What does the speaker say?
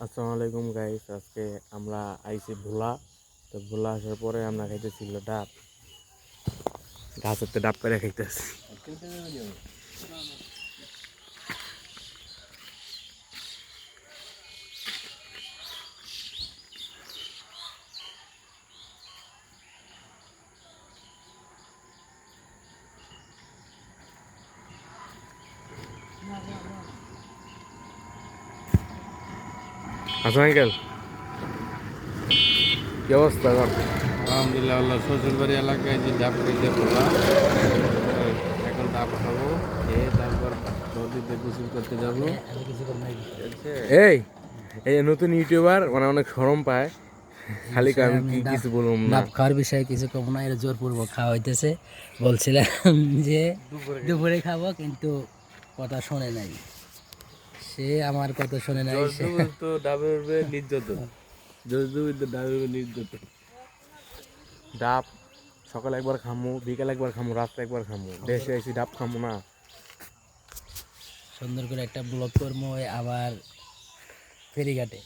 আসসালামু আলাইকুম গাইস, আজকে আমরা আইছি ভোলা। তো ভোলা আসার পরে আমরা খাইতেছিল ডাব, গাছের ডাব করে খাইতেছি। আসসালাম আঙ্কেল, কি অবস্থা? আলহামদুলিল্লাহ, আল্লাহ শ্বশুরবাড়ি এলাকায় যে ডাব খাইতে বললাম, এখন ডাব খাবো, খেয়ে তারপর নদীতে গোসল করতে যাবো। এই এই নতুন ইউটিউবার মানে অনেক শরম পায়, খালি আমি কি কিছু বলবো না। ডাব খাওয়ার বিষয়ে কিছু কম না, এটা জোরপূর্বক খাওয়া হইতেছে। বলছিলাম যে দুপুরে খাবো, কিন্তু কথা শোনে নাই, সে আমার কথা শোনে নাই। তো ডাবের নির্যাতন, তো ডাবের নির্যাতন। ডাব সকালে একবার খামু, বিকাল একবার খামু, রাত্রে একবার খামু, দেশে এসে ডাব খামু না? সুন্দর করে একটা ব্লগ করবো, আবার ফেরিঘাটে